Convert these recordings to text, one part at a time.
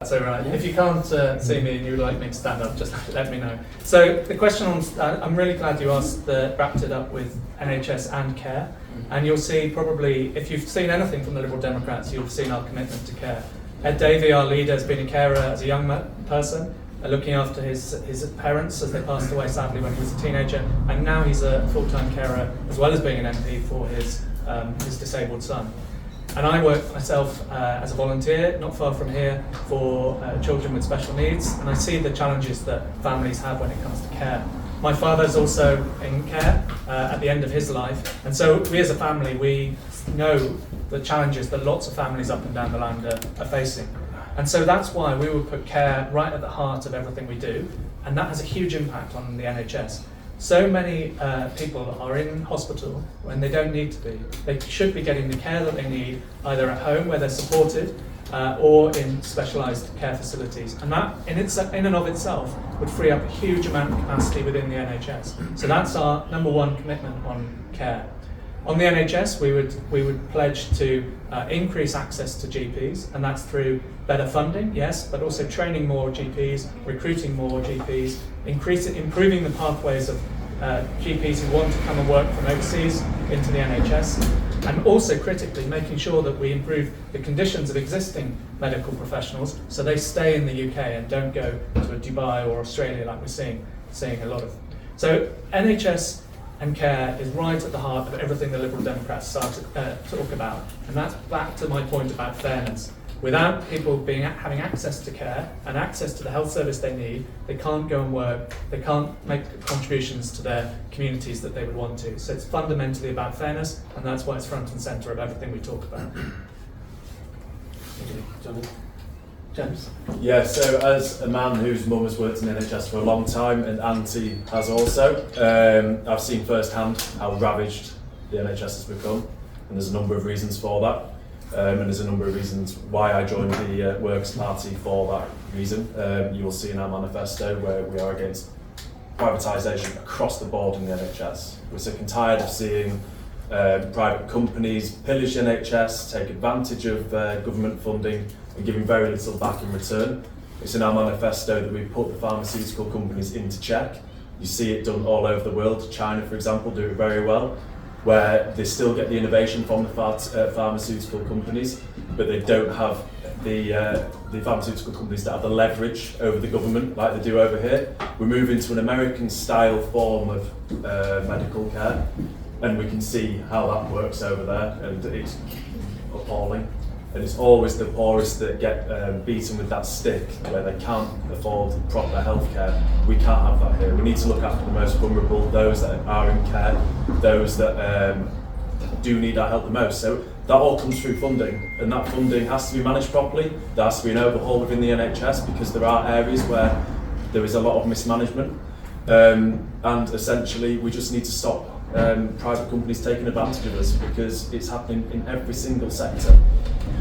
That's all right. If you can't see me and you would like me to stand up, just let me know. So the question on, I'm really glad you wrapped it up with NHS and care. And you'll see probably, if you've seen anything from the Liberal Democrats, you've seen our commitment to care. Ed Davey, our leader, has been a carer as a young person, looking after his parents as they passed away sadly when he was a teenager. And now he's a full-time carer, as well as being an MP for his disabled son. And I work myself as a volunteer, not far from here, for children with special needs, and I see the challenges that families have when it comes to care. My father's also in care at the end of his life, and so we as a family, we know the challenges that lots of families up and down the land are facing. And so that's why we would put care right at the heart of everything we do, and that has a huge impact on the NHS. So many people are in hospital when they don't need to be. They should be getting the care that they need, either at home where they're supported, or in specialised care facilities. And that, in and of itself, would free up a huge amount of capacity within the NHS. So that's our number one commitment on care. On the NHS, we would pledge to increase access to GPs, and that's through better funding, yes, but also training more GPs, recruiting more GPs, improving the pathways of GPs who want to come and work from overseas into the NHS, and also critically making sure that we improve the conditions of existing medical professionals so they stay in the UK and don't go to Dubai or Australia like we're seeing a lot of. So NHS and care is right at the heart of everything the Liberal Democrats start to talk about. And that's back to my point about fairness. Without people having access to care and access to the health service they need, they can't go and work, they can't make contributions to their communities that they would want to. So it's fundamentally about fairness, and that's why it's front and centre of everything we talk about. Thank you, Jonny. James? Yeah, so as a man whose mum has worked in the NHS for a long time, and auntie has also, I've seen firsthand how ravaged the NHS has become, and there's a number of reasons for that. And there's a number of reasons why I joined the Works Party for that reason. You will see in our manifesto where we are against privatisation across the board in the NHS. We're sick and tired of seeing private companies pillage the NHS, take advantage of government funding and giving very little back in return. It's in our manifesto that we put the pharmaceutical companies into check. You see it done all over the world. China, for example, do it very well, where they still get the innovation from the pharmaceutical companies, but they don't have the pharmaceutical companies that have the leverage over the government like they do over here. We move into an American-style form of medical care, and we can see how that works over there, and it's appalling. And it's always the poorest that get beaten with that stick, where they can't afford proper healthcare. We can't have that here. We need to look after the most vulnerable, those that are in care, those that do need our help the most. So that all comes through funding, and that funding has to be managed properly. There has to be an overhaul within the NHS, because there are areas where there is a lot of mismanagement. And essentially, we just need to stop private companies taking advantage of us, because it's happening in every single sector,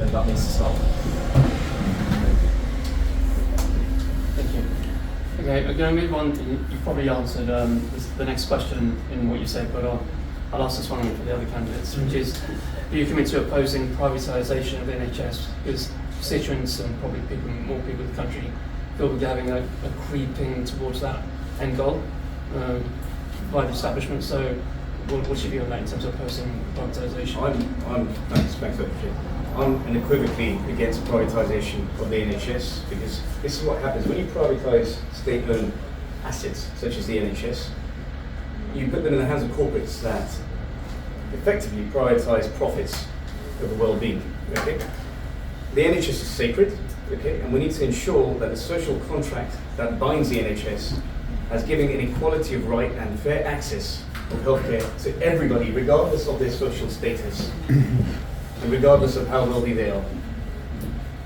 and that needs to stop. Thank you. Okay, we're going to move on. You've probably answered the next question in what you said, but I'll ask this one for the other candidates, which is, do you commit to opposing privatisation of the NHS? Because constituents and probably more people in the country feel we're having a creeping towards that end goal by the establishment. So what's your view on that in terms of opposing privatisation? I'm unequivocally against privatisation of the NHS, because this is what happens when you privatise state-owned assets such as the NHS. You put them in the hands of corporates that effectively prioritise profits over well-being. Okay? The NHS is sacred, okay, and we need to ensure that the social contract that binds the NHS has given an equality of right and fair access of healthcare to everybody, regardless of their social status and regardless of how wealthy they are.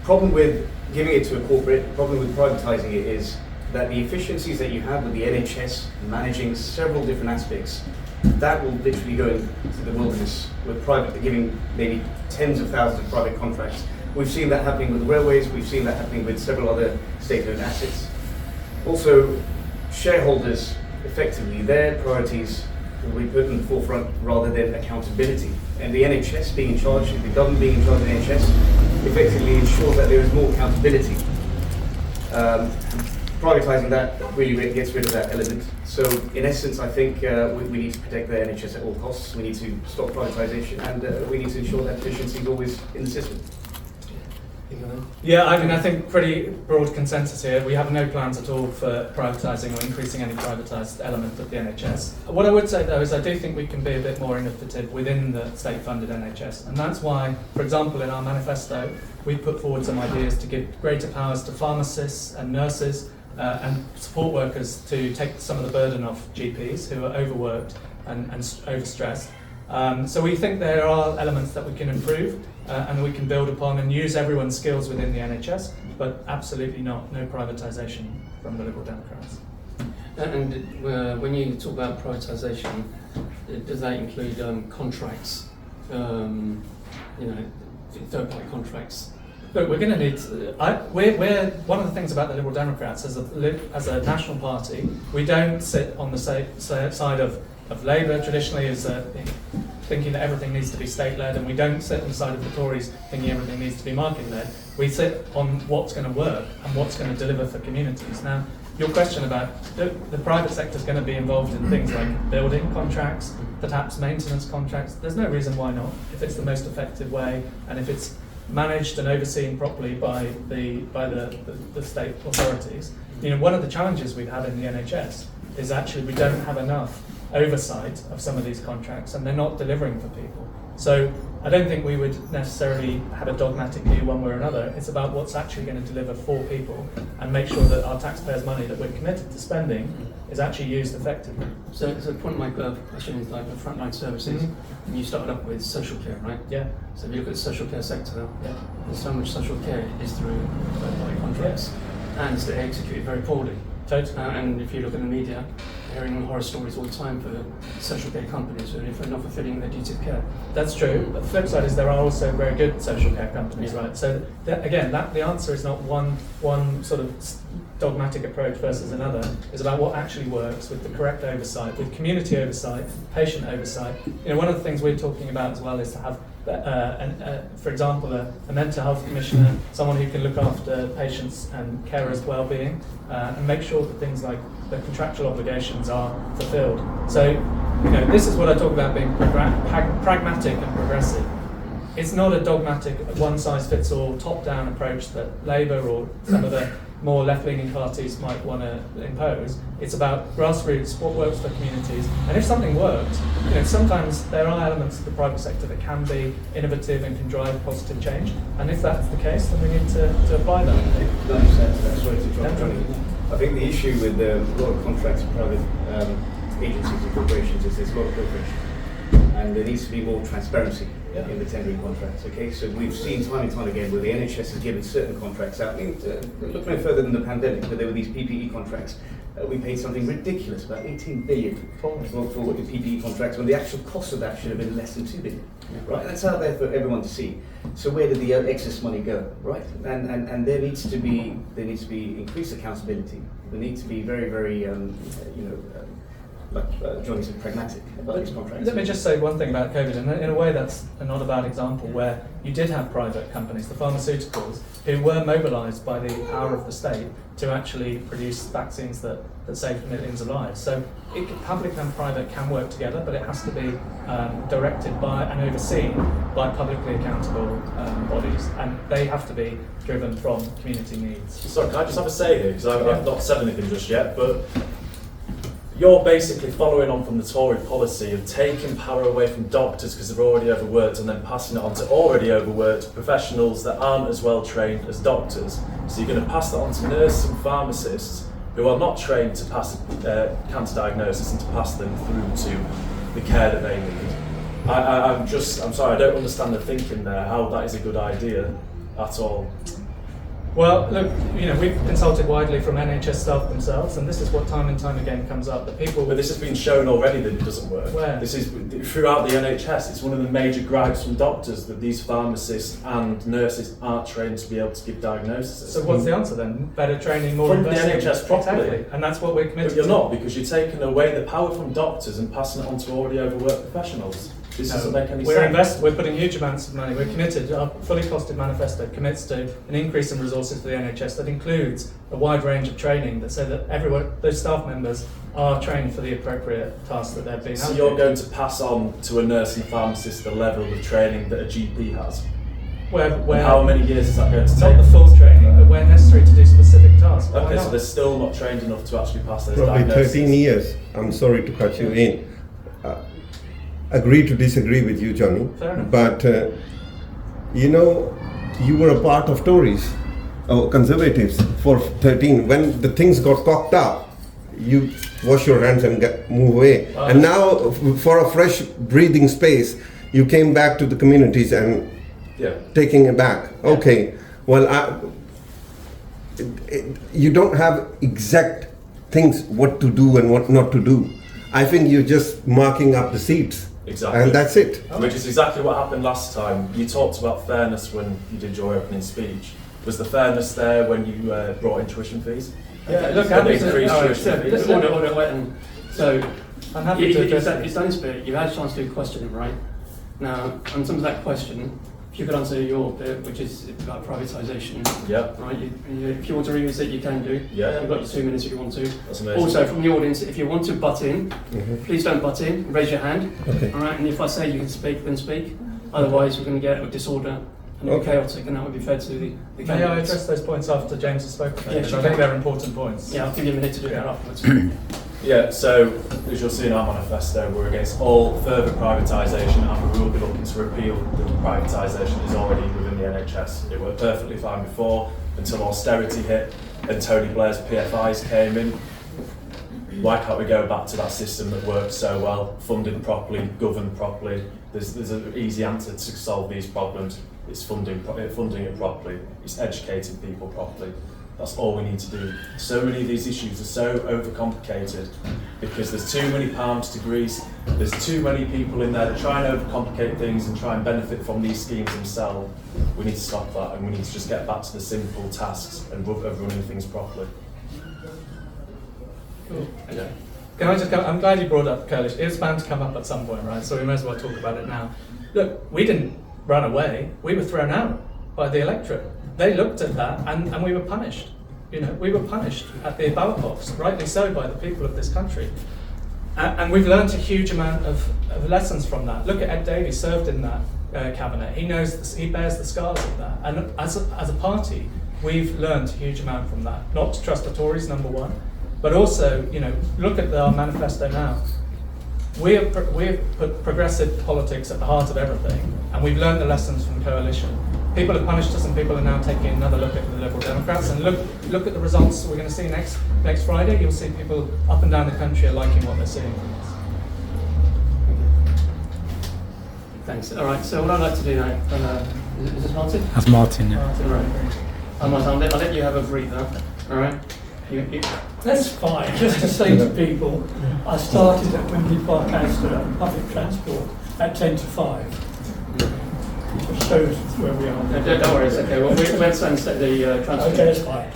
Problem with giving it to a corporate, problem with privatising it, is that the efficiencies that you have with the NHS managing several different aspects, that will literally go into the wilderness with giving maybe tens of thousands of private contracts. We've seen that happening with the railways, we've seen that happening with several other state-owned assets. Also, shareholders, effectively, their priorities will be put in the forefront rather than accountability. And the NHS being in charge, the government being in charge of the NHS, effectively ensures that there is more accountability. Privatising that really gets rid of that element. So in essence, I think we need to protect the NHS at all costs. We need to stop privatisation, and we need to ensure that efficiency is always in the system. Yeah, I mean, I think pretty broad consensus here. We have no plans at all for privatising or increasing any privatised element of the NHS. What I would say though is I do think we can be a bit more innovative within the state-funded NHS, and that's why, for example, in our manifesto, we put forward some ideas to give greater powers to pharmacists and nurses and support workers to take some of the burden off GPs who are overworked and overstressed. So we think there are elements that we can improve and we can build upon and use everyone's skills within the NHS, but absolutely no privatisation from the Liberal Democrats. And when you talk about privatisation, does that include contracts, third-party contracts? Look, we're going to need. We're one of the things about the Liberal Democrats as a national party. We don't sit on the side of Labour traditionally as thinking that everything needs to be state-led, and we don't sit on the side of the Tories thinking everything needs to be market-led. We sit on what's going to work and what's going to deliver for communities. Now, your question about the private sector is going to be involved in things like building contracts, perhaps maintenance contracts. There's no reason why not, if it's the most effective way and if it's managed and overseen properly by the state authorities. One of the challenges we've had in the NHS is actually we don't have enough oversight of some of these contracts, and they're not delivering for people. So I don't think we would necessarily have a dogmatic view one way or another. It's about what's actually going to deliver for people and make sure that our taxpayers' money that we're committed to spending is actually used effectively. So the point of my question is like the frontline services, and you started up with social care, right? Yeah. So if you look at the social care sector, there's so much social care is through third-party contracts, and they're executed very poorly. Totally. And if you look at the media, hearing horror stories all the time for social care companies who are not fulfilling their duty of care. That's true. But the flip side is there are also very good social care companies, right? So the answer is not one sort of dogmatic approach versus another. It's about what actually works with the correct oversight, with community oversight, patient oversight. One of the things we're talking about as well is to have, for example, a mental health commissioner, someone who can look after patients and carers' well-being, and make sure that things like the contractual obligations are fulfilled. So, this is what I talk about being pragmatic and progressive. It's not a dogmatic, one-size-fits-all, top-down approach that Labour or some of the more left-leaning parties might want to impose. It's about grassroots, what works for communities, and if something works, sometimes there are elements of the private sector that can be innovative and can drive positive change, and if that's the case, then we need to apply that. Sorry to interrupt, Jonny. I think the issue with a lot of contracts with private agencies and corporations is there's a lot of privilege, and there needs to be more transparency in the tendering contracts. Okay, so we've seen time and time again where the NHS has given certain contracts out. Look no further than the pandemic, where there were these PPE contracts. We paid something ridiculous, about 18 billion for the PPE contracts, when the actual cost of that should have been less than 2 billion. Right, that's out there for everyone to see. So where did the excess money go? Right, and there needs to be increased accountability. There needs to be very, very like Jonny said, pragmatic about these contracts. Let me just say one thing about COVID, and in a way that's not a bad example, where you did have private companies, the pharmaceuticals, who were mobilised by the power of the state to actually produce vaccines that saved millions of lives. So public and private can work together, but it has to be directed by and overseen by publicly accountable bodies, and they have to be driven from community needs. Sorry, can I just have a say here, because I've not said anything just yet, but you're basically following on from the Tory policy of taking power away from doctors because they're already overworked, and then passing it on to already overworked professionals that aren't as well trained as doctors. So you're going to pass that on to nurses and pharmacists who are not trained to pass cancer diagnosis and to pass them through to the care that they need. I'm sorry, I don't understand the thinking there, how that is a good idea at all. Well, look, we've consulted widely from NHS staff themselves, and this is what time and time again comes up, that people... But this has been shown already that it doesn't work. Where? This is throughout the NHS. It's one of the major gripes from doctors that these pharmacists and nurses aren't trained to be able to give diagnoses. So what's the answer then? Better training, more from the NHS properly. Exactly, and that's what we're committed to. But you're not, because you're taking away the power from doctors and passing it on to already overworked professionals. This No, doesn't make any we're sense. we're putting huge amounts of money. We're committed. Our fully costed manifesto commits to an increase in resources for the NHS that includes a wide range of training that so that those staff members are trained for the appropriate tasks that they're being So allocated. you're going to pass on to a nurse and pharmacist the level of training that a GP has? where And how many years is that going to take? not the full training, but where necessary to do specific tasks. Why Okay, not? so they're still not trained enough to actually pass those Probably diagnoses. 13 years. I'm sorry to cut you in. Agree to disagree with you, Jonny. Fair enough. But you know, you were a part of Tories or Conservatives for 13. When the things got cocked up, you wash your hands and move away. And now, for a fresh breathing space, you came back to the communities and taking it back. Okay, well, you don't have exact things what to do and what not to do. I think you're just marking up the seats. Exactly. And that's it. Which is exactly what happened last time. You talked about fairness when you did your opening speech. Was the fairness there when you brought in tuition fees? Yeah, look, Have I'm increased tuition fees? So I'm happy to address it's done its bit. You had a chance to question it, right? Now, on some of that question, if you could answer your bit, which is about privatisation, Yep. right? If you want to revisit, you can do. Yeah. You've got your 2 minutes if you want to. That's amazing. Also, from the audience, if you want to butt in, please don't butt in. Raise your hand. Okay. All right. And if I say you can speak, then speak. Otherwise, we're going to get a disorder and it'll be chaotic, and that would be fair to the May I candidates. address those points after James has spoken? Yeah, Because sure. I think they're important points. Yeah, I'll give you a minute to do that afterwards. Yeah, so as you'll see in our manifesto, we're against all further privatisation and we will be looking to repeal the privatisation that is already within the NHS. It worked perfectly fine before until austerity hit and Tony Blair's PFIs came in. Why can't we go back to that system that worked so well, funded properly, governed properly? There's an easy answer to solve these problems. It's funding it properly, it's educating people properly. That's all we need to do. So many of these issues are so overcomplicated because there's too many palms to grease. There's too many people in there that try and overcomplicate things and try and benefit from these schemes themselves. We need to stop that and we need to just get back to the simple tasks and of running things properly. Cool. Okay. Can I just come? I'm glad you brought up coalition. It was bound to come up at some point, right? So we may as well talk about it now. Look, we didn't run away. We were thrown out by the electorate. They looked at that and we were punished. You know, we were punished at the ballot box, rightly so, by the people of this country. And we've learned a huge amount of lessons from that. Look at Ed Davies, served in that cabinet. He knows, he bears the scars of that. And as a party, we've learned a huge amount from that. Not to trust the Tories, number one, but also, you know, look at our manifesto now. We have put progressive politics at the heart of everything, and we've learned the lessons from coalition. People have punished us, and people are now taking another look at the Liberal Democrats. And look at the results we're going to see next Friday. You'll see people up and down the country are liking what they're seeing from us. Thanks. All right. So what I'd like to do now, is this Martin? That's Martin, yeah. Martin, right. I'll let you have a breather. All right. That's fine. Just to say to people, I started at Wembley Park Astor public transport at 10 to 5. Which shows where we are. Don't worry. It's okay. Well, we'll send the transport. Okay, that's fine.